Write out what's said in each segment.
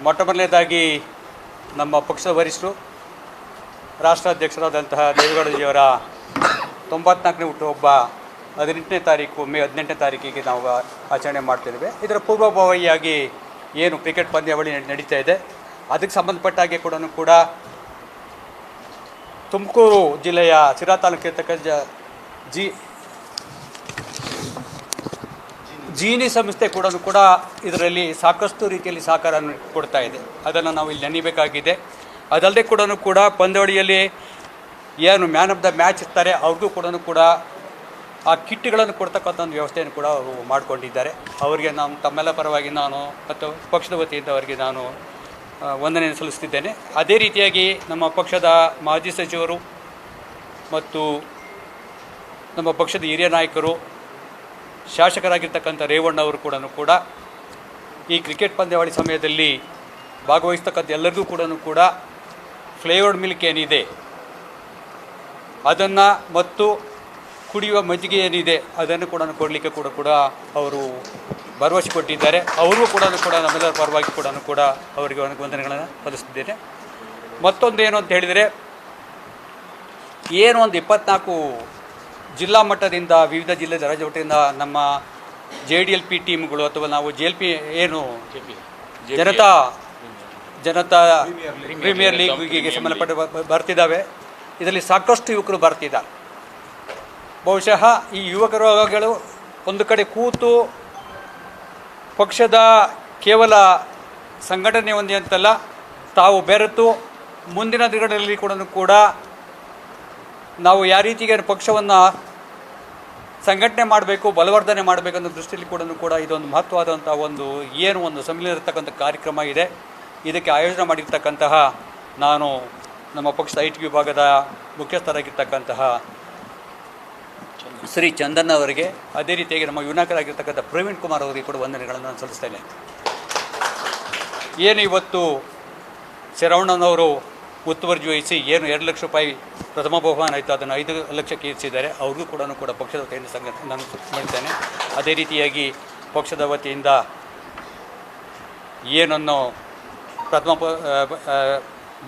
ಮೊಟ್ಟ ಮೊದಲನೇದಾಗಿ ನಮ್ಮ ಪಕ್ಷದ ವರಿಷ್ಠರು ರಾಷ್ಟ್ರಾಧ್ಯಕ್ಷರಾದಂತಹ ದೇವೇಗೌಡಜಿಯವರ 94ನೇ ಹುಟ್ಟುಹಬ್ಬ 18ನೇ ತಾರೀಕು ಮೇ 18ನೇ ತಾರೀಕಿಗೆ ನಾವು ಆಚರಣೆ ಮಾಡ್ತಿದ್ದೇವೆ. ಇದರ ಪೂರ್ವಭಾವಿಯಾಗಿ ಏನು ಕ್ರಿಕೆಟ್ ಪಂದ್ಯಾವಳಿ ನಡೀತಾ ಇದೆ ಅದಕ್ಕೆ ಸಂಬಂಧಪಟ್ಟಾಗೆ ಕೂಡ ತುಮಕೂರು ಜಿಲ್ಲೆಯ ಸಿರಾ ತಾಲೂಕಿರ್ತಕ್ಕಂಥ ಜೀನಿ ಸಂಸ್ಥೆ ಕೂಡ ಇದರಲ್ಲಿ ಸಾಕಷ್ಟು ರೀತಿಯಲ್ಲಿ ಸಹಕಾರ ಕೊಡ್ತಾ ಇದೆ. ಅದನ್ನು ನಾವು ಇಲ್ಲಿ ನೆನಬೇಕಾಗಿದೆ. ಅದಲ್ಲದೆ ಕೂಡ ಪಂದ್ಯಾವಳಿಯಲ್ಲಿ ಏನು ಮ್ಯಾನ್ ಆಫ್ ದ ಮ್ಯಾಚ್ ಇರ್ತಾರೆ ಅವ್ರಿಗೂ ಕೂಡ ಆ ಕಿಟ್ಗಳನ್ನು ಕೊಡ್ತಕ್ಕಂಥ ಒಂದು ವ್ಯವಸ್ಥೆಯನ್ನು ಕೂಡ ಅವರು ಮಾಡಿಕೊಂಡಿದ್ದಾರೆ. ಅವರಿಗೆ ನಾನು ತಮ್ಮೆಲ್ಲ ಪರವಾಗಿ ನಾನು ಮತ್ತು ಪಕ್ಷದ ವತಿಯಿಂದ ಅವರಿಗೆ ನಾನು ವಂದನೆಯನ್ನು ಸಲ್ಲಿಸ್ತಿದ್ದೇನೆ. ಅದೇ ರೀತಿಯಾಗಿ ನಮ್ಮ ಪಕ್ಷದ ಮಾಜಿ ಸಚಿವರು ಮತ್ತು ನಮ್ಮ ಪಕ್ಷದ ಹಿರಿಯ ನಾಯಕರು ಶಾಸಕರಾಗಿರ್ತಕ್ಕಂಥ ರೇವಣ್ಣವರು ಕೂಡ ಈ ಕ್ರಿಕೆಟ್ ಪಂದ್ಯಾವಳಿ ಸಮಯದಲ್ಲಿ ಭಾಗವಹಿಸ್ತಕ್ಕಂಥ ಎಲ್ಲರಿಗೂ ಕೂಡ ಫ್ಲೇವರ್ಡ್ ಮಿಲ್ಕ್ ಏನಿದೆ ಅದನ್ನು ಮತ್ತು ಕುಡಿಯುವ ಮಜ್ಜಿಗೆ ಏನಿದೆ ಅದನ್ನು ಕೊಡಲಿಕ್ಕೆ ಕೂಡ ಅವರು ಭರವಸೆ ಕೊಟ್ಟಿದ್ದಾರೆ. ಅವ್ರಿಗೂ ಕೂಡ ನಮ್ಮೆಲ್ಲರ ಪರವಾಗಿ ಕೂಡ ಅವರಿಗೆ ವಂದನೆಗಳನ್ನು ಸಲ್ಲಿಸ್ತಿದ್ದೇನೆ. ಮತ್ತೊಂದು ಏನು ಅಂತ ಹೇಳಿದರೆ, ಏನು ಒಂದು 24 ಜಿಲ್ಲಾ ಮಟ್ಟದಿಂದ ವಿವಿಧ ಜಿಲ್ಲೆ ರಾಜ್ಯಮಟ್ಟದಿಂದ ನಮ್ಮ JDLP ಟೀಮ್ಗಳು ಅಥವಾ ನಾವು JLP ಏನು ಜನತಾ ಪ್ರೀಮಿಯರ್ ಲೀಗ್ಗೆ ಸಂಬಂಧಪಟ್ಟ ಬರ್ತಿದ್ದಾವೆ. ಇದರಲ್ಲಿ ಸಾಕಷ್ಟು ಯುವಕರು ಬರ್ತಿದ್ದಾರೆ. ಬಹುಶಃ ಈ ಯುವಕರುಗಳು ಒಂದು ಕಡೆ ಕೂತು ಪಕ್ಷದ ಕೇವಲ ಸಂಘಟನೆ ಒಂದೇ ಅಂತಲ್ಲ, ತಾವು ಬೆರೆತು ಮುಂದಿನ ದಿನಗಳಲ್ಲಿ ಕೂಡ ನಾವು ಯಾವ ರೀತಿಗೆ ಪಕ್ಷವನ್ನು ಸಂಘಟನೆ ಮಾಡಬೇಕು, ಬಲವರ್ಧನೆ ಮಾಡಬೇಕನ್ನೋ ದೃಷ್ಟಿಯಲ್ಲಿ ಕೂಡ ಇದೊಂದು ಮಹತ್ವವಾದಂಥ ಒಂದು ಸಮ್ಮಿಲನ ಇರತಕ್ಕಂಥ ಕಾರ್ಯಕ್ರಮ ಇದೆ. ಇದಕ್ಕೆ ಆಯೋಜನೆ ಮಾಡಿರ್ತಕ್ಕಂತಹ ನಾನು ನಮ್ಮ ಪಕ್ಷದ IT ವಿಭಾಗದ ಮುಖ್ಯಸ್ಥರಾಗಿರ್ತಕ್ಕಂತಹ ಶ್ರೀ ಚಂದನ್ ಅವರಿಗೆ, ಅದೇ ರೀತಿಯಾಗಿ ನಮ್ಮ ಯುವಕರಾಗಿರ್ತಕ್ಕಂಥ ಪ್ರವೀಣ್ ಕುಮಾರ್ ಅವರಿಗೆ ಕೂಡ ವಂದನೆಗಳನ್ನು ನಾನು ಸಲ್ಲಿಸ್ತೇನೆ. ಏನು ಇವತ್ತು ಶರವಣ್ಣನವರು ಮುತುವರ್ಜಿ ವಹಿಸಿ ಏನು 2 ಲಕ್ಷ ರೂಪಾಯಿ ಪ್ರಥಮ ಬಹುಮಾನ ಆಯಿತು ಅದನ್ನು 5 ಲಕ್ಷಕ್ಕೆ ಏರಿಸಿದ್ದಾರೆ. ಅವ್ರಿಗೂ ಕೂಡ ಪಕ್ಷದ ವತಿಯಿಂದ ನಾನು ಮಾಡ್ತೇನೆ. ಅದೇ ರೀತಿಯಾಗಿ ಪಕ್ಷದ ವತಿಯಿಂದ ಏನನ್ನು ಪ್ರಥಮ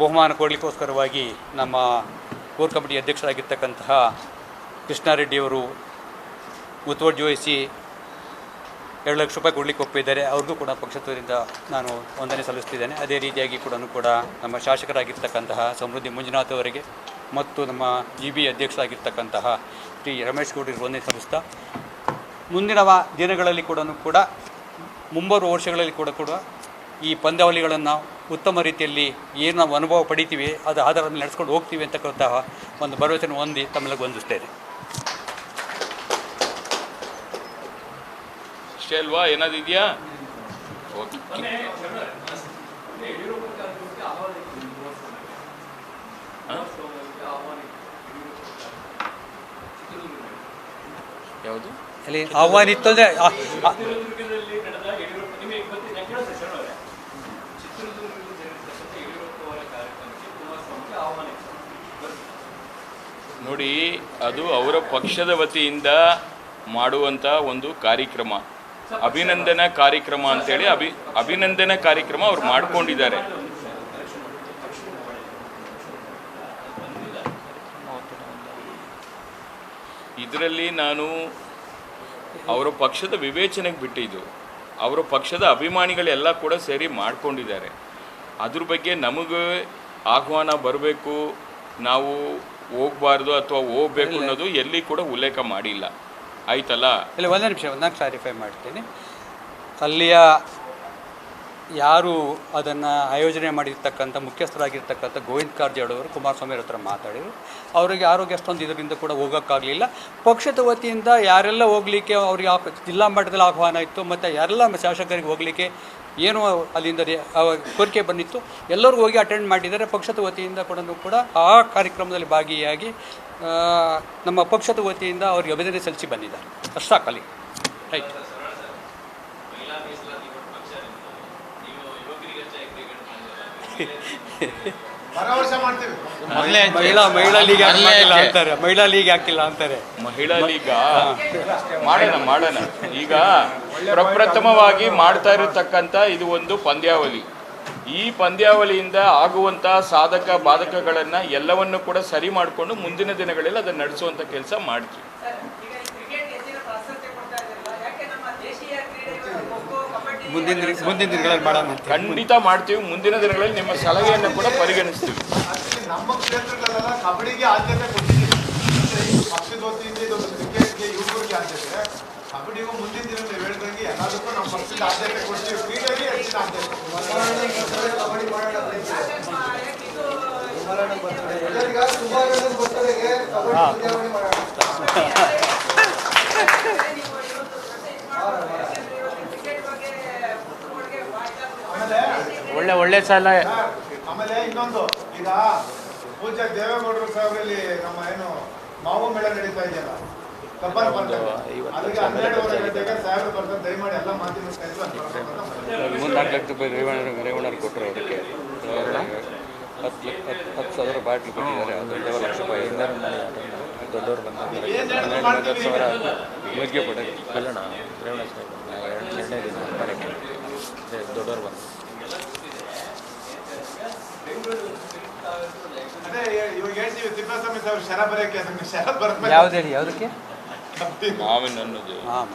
ಬಹುಮಾನ ಕೊಡಲಿಕ್ಕೋಸ್ಕರವಾಗಿ ನಮ್ಮ ಕೋರ್ ಕಮಿಟಿ ಅಧ್ಯಕ್ಷರಾಗಿರ್ತಕ್ಕಂತಹ ಕೃಷ್ಣಾರೆಡ್ಡಿಯವರು ಮುತುವರ್ಜಿ ವಹಿಸಿ 2 ಲಕ್ಷ ರೂಪಾಯಿ ಕೊಡಲಿಕ್ಕೆ ಒಪ್ಪಿದ್ದಾರೆ. ಅವ್ರಿಗೂ ಕೂಡ ಪಕ್ಷದಿಂದ ನಾನು ವಂದನೆ ಸಲ್ಲಿಸ್ತಿದ್ದೇನೆ. ಅದೇ ರೀತಿಯಾಗಿ ಕೂಡ ನಮ್ಮ ಶಾಸಕರಾಗಿರ್ತಕ್ಕಂತಹ ಸಮೃದ್ಧಿ ಮಂಜುನಾಥ್ ಅವರಿಗೆ ಮತ್ತು ನಮ್ಮ GB ಅಧ್ಯಕ್ಷರಾಗಿರ್ತಕ್ಕಂತಹ ಶ್ರೀ ರಮೇಶ್ ಗೌಡರಿಗೆ ವಂದನೆ ಸಲ್ಲಿಸ್ತಾ, ಮುಂದಿನ ದಿನಗಳಲ್ಲಿ ಕೂಡ ಮುಂಬರುವ ವರ್ಷಗಳಲ್ಲಿ ಕೂಡ ಈ ಪಂದ್ಯಾವಳಿಗಳನ್ನು ಉತ್ತಮ ರೀತಿಯಲ್ಲಿ ಏನು ನಾವು ಅನುಭವ ಪಡಿತೀವಿ ಅದು ಆಧಾರದ ಮೇಲೆ ನಡೆಸ್ಕೊಂಡು ಹೋಗ್ತೀವಿ ಅಂತಕ್ಕಂತಹ ಒಂದು ಭರವಸೆಯನ್ನು ಹೊಂದಿ ತಮ್ಮೆಲ್ಲ ವಂದಿಸ್ತೇನೆ. ಅಷ್ಟೇ ಅಲ್ವಾ? ಏನಾದ್ರು ಇದೆಯಾ? ಯಾವುದು ಅಲ್ಲಿ ಆಹ್ವಾನ ಇತ್ತು ಅಂದರೆ ನೋಡಿ, ಅದು ಅವರ ಪಕ್ಷದ ವತಿಯಿಂದ ಮಾಡುವಂಥ ಒಂದು ಕಾರ್ಯಕ್ರಮ, ಅಭಿನಂದನಾ ಕಾರ್ಯಕ್ರಮ ಅಂತೇಳಿ ಅಭಿನಂದನಾ ಕಾರ್ಯಕ್ರಮ ಅವ್ರು ಮಾಡ್ಕೊಂಡಿದ್ದಾರೆ. ಇದರಲ್ಲಿ ನಾನು ಅವರ ಪಕ್ಷದ ವಿವೇಚನೆಗೆ ಬಿಟ್ಟಿದ್ದು, ಅವರ ಪಕ್ಷದ ಅಭಿಮಾನಿಗಳೆಲ್ಲ ಕೂಡ ಸೇರಿ ಮಾಡ್ಕೊಂಡಿದ್ದಾರೆ. ಅದ್ರ ಬಗ್ಗೆ ನಮಗೆ ಆಹ್ವಾನ ಬರಬೇಕು, ನಾವು ಹೋಗಬಾರ್ದು ಅಥವಾ ಹೋಗ್ಬೇಕು ಅನ್ನೋದು ಎಲ್ಲಿ ಕೂಡ ಉಲ್ಲೇಖ ಮಾಡಿಲ್ಲ. ಆಯ್ತಲ್ಲ? ಇಲ್ಲ, ಒಂದು ನಿಮಿಷ ನಾನು ಕ್ಲಾರಿಫೈ ಮಾಡ್ತೀನಿ. ಅಲ್ಲಿಯ ಯಾರು ಅದನ್ನು ಆಯೋಜನೆ ಮಾಡಿರ್ತಕ್ಕಂಥ ಮುಖ್ಯಸ್ಥರಾಗಿರ್ತಕ್ಕಂಥ ಗೋವಿಂದ ಕಾರಜೋಳವರು ಕುಮಾರಸ್ವಾಮಿ ಹತ್ರ ಮಾತಾಡಿದರು. ಅವರಿಗೆ ಆರೋಗ್ಯ ಅಷ್ಟೊಂದು ಇದರಿಂದ ಕೂಡ ಹೋಗೋಕ್ಕಾಗಲಿಲ್ಲ. ಪಕ್ಷದ ವತಿಯಿಂದ ಯಾರೆಲ್ಲ ಹೋಗಲಿಕ್ಕೆ ಅವರಿಗೆ ಜಿಲ್ಲಾ ಮಟ್ಟದಲ್ಲಿ ಆಹ್ವಾನ ಇತ್ತು ಮತ್ತು ಯಾರೆಲ್ಲ ಶಾಸಕರಿಗೆ ಹೋಗಲಿಕ್ಕೆ ಏನು ಅಲ್ಲಿಂದ ಕೋರಿಕೆ ಬಂದಿತ್ತು ಎಲ್ಲರಿಗೂ ಹೋಗಿ ಅಟೆಂಡ್ ಮಾಡಿದ್ದಾರೆ. ಪಕ್ಷದ ವತಿಯಿಂದ ಕೂಡ ಆ ಕಾರ್ಯಕ್ರಮದಲ್ಲಿ ಭಾಗಿಯಾಗಿ ನಮ್ಮ ಪಕ್ಷದ ವತಿಯಿಂದ ಅವರಿಗೆ ಅಭಿನಂದನೆ ಸಲ್ಲಿಸಿ ಬಂದಿದ್ದಾರೆ. ಅಷ್ಟು ಸಾಕಲ್ಲಿ. ರೈಟ್. ಮಹಿಳಾ ಲೀಗ್ ಅಂತಾರೆ, ಮಹಿಳಾ ಲೀಗ್ ಹಾಕಿಲ್ಲ ಅಂತಾರೆ. ಮಹಿಳಾ ಲೀಗ ಮಾಡೋಣ. ಈಗ ಪ್ರಪ್ರಥಮವಾಗಿ ಮಾಡ್ತಾ ಇರತಕ್ಕಂಥ ಇದು ಒಂದು ಪಂದ್ಯಾವಳಿ. ಈ ಪಂದ್ಯಾವಳಿಯಿಂದ ಆಗುವಂಥ ಸಾಧಕ ಬಾಧಕಗಳನ್ನು ಎಲ್ಲವನ್ನು ಕೂಡ ಸರಿ ಮಾಡಿಕೊಂಡು ಮುಂದಿನ ದಿನಗಳಲ್ಲಿ ಅದನ್ನು ನಡೆಸುವಂಥ ಕೆಲಸ ಮಾಡ್ತೀವಿ. ಮುಂದಿನ ದಿನಗಳಲ್ಲಿ ಮಾಡೋಣ. ಖಂಡಿತ ಮಾಡ್ತೀವಿ. ಮುಂದಿನ ದಿನಗಳಲ್ಲಿ ನಿಮ್ಮ ಸಲಹೆಯನ್ನು ಕೂಡ ಪರಿಗಣಿಸ್ತೀವಿ. ನಮ್ಮ ಕ್ಷೇತ್ರಗಳೆಲ್ಲ ಕಬಡ್ಡಿಗೆ ಆದ್ಯತೆ ಕೊಟ್ಟಿದ್ದೀವಿ. ಪಕ್ಷದ ವತಿಯಿಂದ ಇದು ಕ್ರಿಕೆಟ್ಗೆ ಯುವಕರಿಗೆ ಆದ್ಯತೆ, ಕಬಡ್ಡಿಗೂ ಮುಂದಿನ ದಿನದಲ್ಲಿ ಹೇಳಿದಂಗೆ ಎಲ್ಲದಕ್ಕೂ ನಮ್ಮ ಪಕ್ಷದ ಆದ್ಯತೆ ಕೊಡ್ತೀವಿ. ಕ್ರೀಡೆಗೆ ಹೆಚ್ಚಿನ ಆದ್ಯತೆ. ಒಳ್ಳೆ ಸಾಲ. ಆಮೇಲೆ ಇನ್ನೊಂದು, ಈಗ ಪೂಜ್ಯ ದೇವೇಗೌಡರು ಸಾಹೇಬರಲ್ಲಿ ನಮ್ಮ ಏನು ಮಾವು ಮೇಳ ನಡೀತಾ ಇದೆಯಲ್ಲ, ಕಬ್ಬನ್ ಬರ್ತಾರೆ, ಅದಕ್ಕೆ 12:30 ಗಂಟೆಗೆ ಸಾಹೇಬರು ಬರ್ತಾರೆ. ದಯಮಾಡಿ ಎಲ್ಲ ಮಾಧ್ಯಮ ಸ್ನೇಹಿತರು 4 ಲಕ್ಷ ರೂಪಾಯಿ ರೇವಣ್ಣರು ಕೊಟ್ಟರು. ಅದಕ್ಕೆ 10,000 ಬಾಟ್ಲು ಕೊಟ್ಟಿದ್ದಾರೆ. ದೊಡ್ಡವರು ಲಕ್ಷ ರೂಪಾಯಿ ದೊಡ್ಡವರು ಬಂದ 10,000 ಯೋಗ್ಯ ಪಡೆ ಕಲ್ಲಣ ರೇವಣ ಎರಡನೇ ದಿನ ಬರೋಕ್ಕೆ ದೊಡ್ಡವರು ಬಂದು ಅದೇ ಇವಾಗ ಹೇಳ್ತೀವಿ. ತಿಪ್ಪೇಸ್ವಾಮಿ ಸಾಹೇಬರು ಶರ ಬರೆಯಕ್ಕೆ, ಅದಕ್ಕೆ ಶರ ಬರ್ಬೇಕು. ಯಾವುದಕ್ಕೆ ಮಾವಿನ ಅನ್ನೋದು ಹಾಂ